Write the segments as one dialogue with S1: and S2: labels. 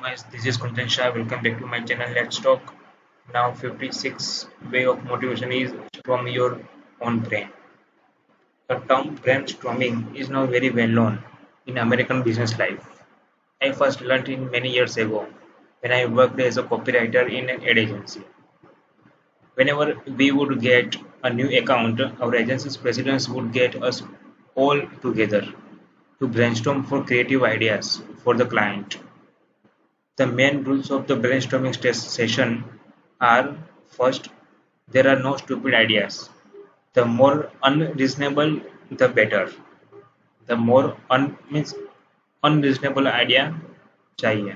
S1: guys, this is Kunjan Shah. Welcome back to my channel. Let's talk now. 56 way of motivation is from your own brain. The term brainstorming is now very well known in American business life. I first learned it many years ago when I worked as a copywriter in an ad agency. Whenever we would get a new account, our agency's presidents would get us all together to brainstorm for creative ideas for the client. The main rules of the brainstorming session are: first, there are no stupid ideas. The more unreasonable, the better. The more means unreasonable idea चाहिए,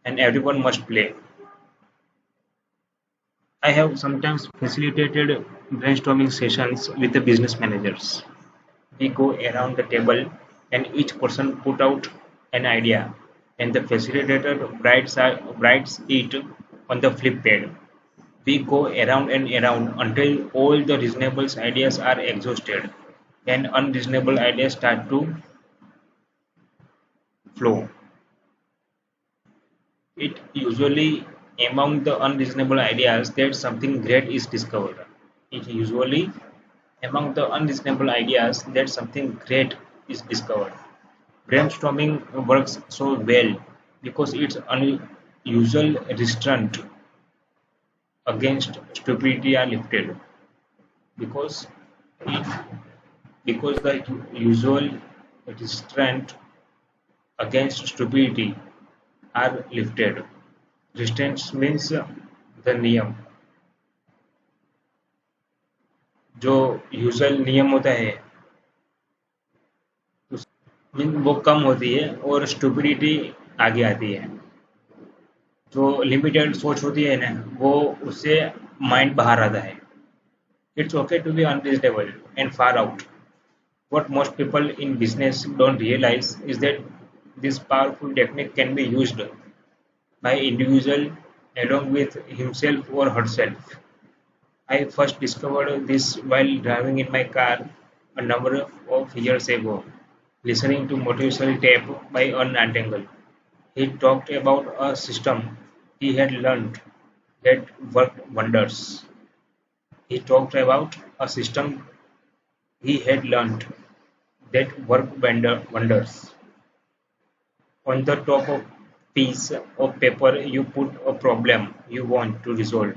S1: and everyone must play. I have sometimes facilitated brainstorming sessions with the business managers. We go around the table and each person put out an idea and the facilitator writes it on the flip pad. We go around and around until all the reasonable ideas are exhausted and unreasonable ideas start to flow. It usually among the unreasonable ideas that something great is discovered. It usually among the unreasonable ideas that something great is discovered. Brainstorming works so well because its unusual restraint against stupidity are lifted. Because it because the usual restraint against stupidity are lifted. Restraints means the नियम. जो usual नियम होता है mean वो कम होती है और stupidity आगे आती है. जो लिमिटेड सोच होती है ना वो उससे माइंड बाहर आता है. It's okay to be unreasonable and far out. What most people in business don't realize is that this powerful technique can be used by individual along with himself or herself. I first discovered this while driving in my car a number of years ago, listening to motivational tape by Earn Nightingale. He talked about a system he had learned that worked wonders. He talked about a system he had learned that worked wonders. On the top of piece of paper, you put a problem you want to resolve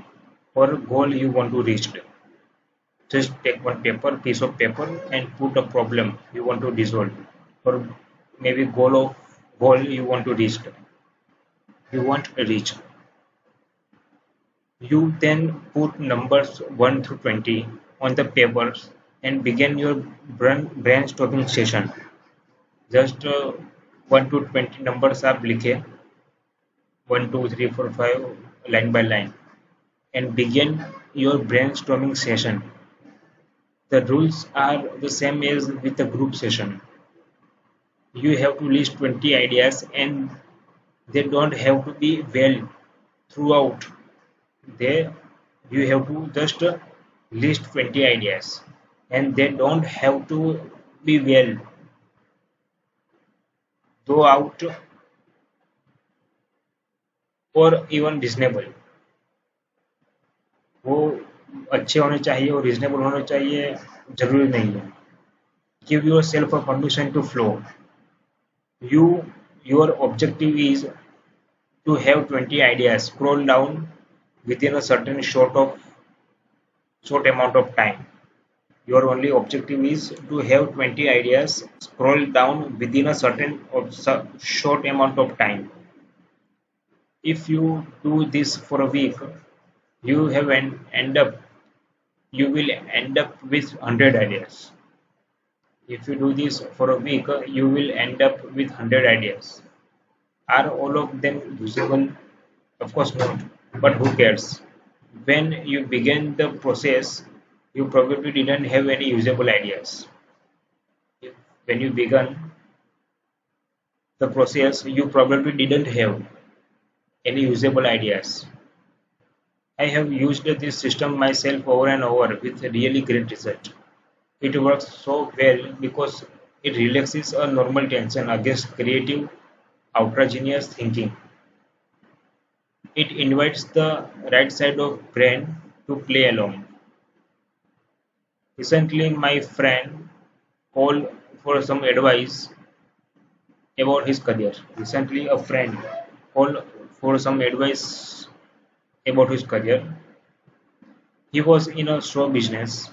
S1: or a goal you want to reach. Just take one piece of paper and put a problem you want to resolve or maybe goal you want to reach. You want to reach. You then put numbers 1 through 20 on the papers and begin your brainstorming session. Just 1 to 20 numbers आप लिखे 1 2 3 4 5 line by line and begin your brainstorming session. The rules are the same as with the group session. You have to list 20 ideas and they don't have to be well throughout. They you have to just list 20 ideas and they don't have to be well throughout or even reasonable. वो अच्छे होने चाहिए और reasonable होने चाहिए जरूरी नहीं है. Give yourself a permission to flow. Your objective is to have 20 ideas scroll down within a certain short amount of time. Your only objective is to have 20 ideas scroll down within a certain short amount of time. If you do this for a week, you have you will end up with 100 ideas. If you do this for a week, you will end up with 100 ideas. Are all of them usable? Of course not, but who cares? When you began the process, you probably didn't have any usable ideas. When you began the process, you probably didn't have any usable ideas. I have used this system myself over and over with really great result. It works so well because it relaxes a normal tension against creative outrageous thinking. It invites the right side of brain to play along. Recently, my friend called for some advice about his career. Recently, a friend called for some advice about his career. He was in a show business.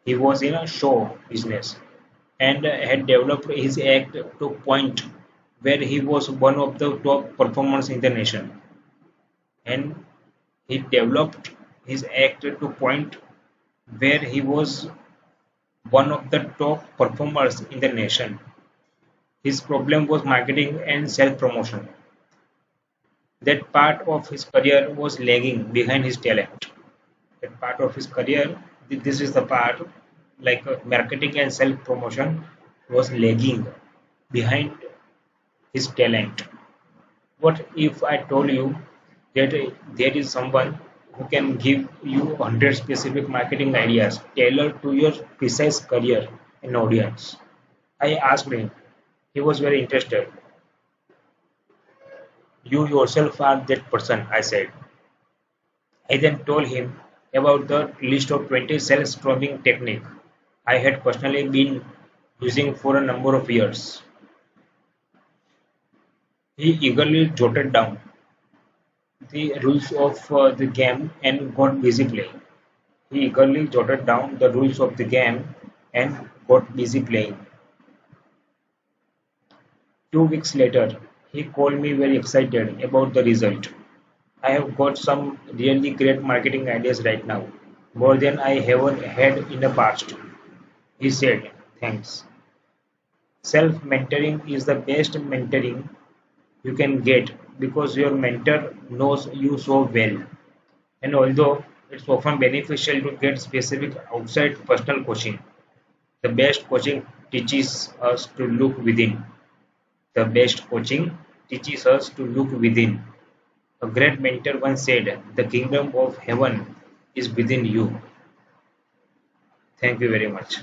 S1: He was in a show business and had developed his act to point where he was one of the top performers in the nation. And he developed his act to point where he was one of the top performers in the nation. His problem was marketing and self promotion. That part of his career was lagging behind his talent. That part of his career, this is the part like marketing and self promotion was lagging behind his talent. What if I told you that there is someone who can give you 100 specific marketing ideas tailored to your precise career and audience? I asked him. He was very interested. You yourself are that person, I said. I then told him about the list of 20 sales-storming technique I had personally been using for a number of years. He eagerly jotted down the rules of the game and got busy playing. He eagerly jotted down the rules of the game and got busy playing. 2 weeks later, he called me very excited about the result. I have got some really great marketing ideas right now, more than I ever had in the past. He said, thanks. Self mentoring is the best mentoring you can get because your mentor knows you so well. And although it's often beneficial to get specific outside personal coaching, the best coaching teaches us to look within. The best coaching teaches us to look within. A great mentor once said, the kingdom of heaven is within you. Thank you very much.